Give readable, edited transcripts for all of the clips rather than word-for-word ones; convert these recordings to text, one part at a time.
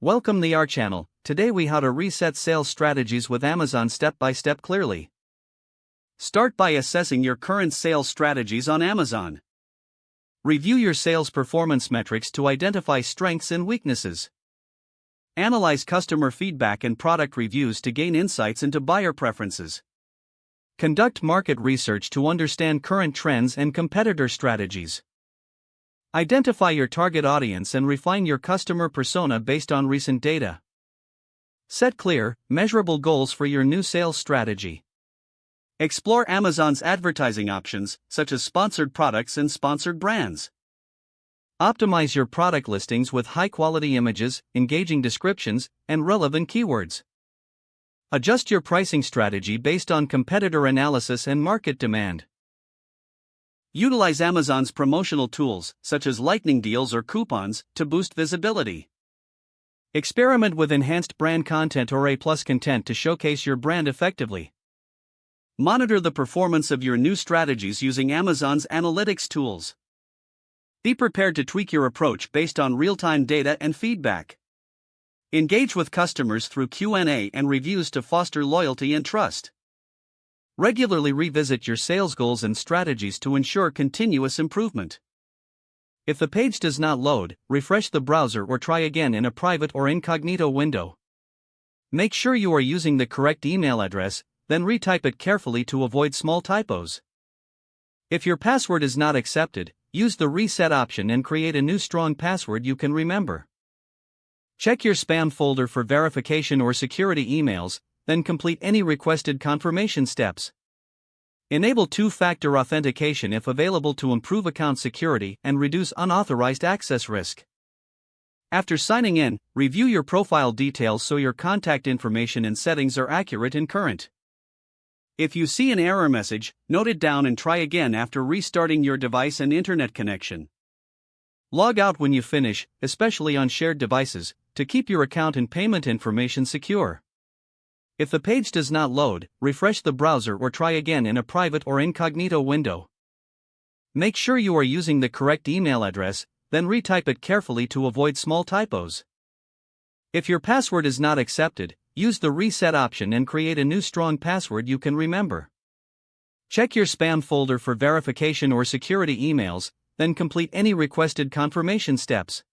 Welcome to our channel. Today we how to reset sales strategies with Amazon step by step clearly. Start by assessing your current sales strategies on Amazon. Review your sales performance metrics to identify strengths and weaknesses. Analyze customer feedback and product reviews to gain insights into buyer preferences. Conduct market research to understand current trends and competitor strategies. Identify your target audience and refine your customer persona based on recent data. Set clear, measurable goals for your new sales strategy. Explore Amazon's advertising options, such as sponsored products and sponsored brands. Optimize your product listings with high-quality images, engaging descriptions, and relevant keywords. Adjust your pricing strategy based on competitor analysis and market demand. Utilize Amazon's promotional tools, such as lightning deals or coupons, to boost visibility. Experiment with enhanced brand content or A+ content to showcase your brand effectively. Monitor the performance of your new strategies using Amazon's analytics tools. Be prepared to tweak your approach based on real-time data and feedback. Engage with customers through Q&A and reviews to foster loyalty and trust. Regularly revisit your sales goals and strategies to ensure continuous improvement. If the page does not load, refresh the browser or try again in a private or incognito window. Make sure you are using the correct email address, then retype it carefully to avoid small typos. If your password is not accepted, use the reset option and create a new strong password you can remember. Check your spam folder for verification or security emails, then complete any requested confirmation steps. Enable two-factor authentication if available to improve account security and reduce unauthorized access risk. After signing in, review your profile details so your contact information and settings are accurate and current. If you see an error message, note it down and try again after restarting your device and internet connection. Log out when you finish, especially on shared devices, to keep your account and payment information secure. If the page does not load, refresh the browser or try again in a private or incognito window. Make sure you are using the correct email address, then retype it carefully to avoid small typos. If your password is not accepted, use the reset option and create a new strong password you can remember. Check your spam folder for verification or security emails, then complete any requested confirmation steps.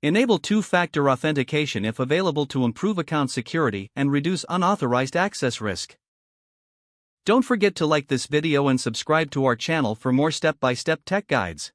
Enable two-factor authentication if available to improve account security and reduce unauthorized access risk. Don't forget to like this video and subscribe to our channel for more step-by-step tech guides.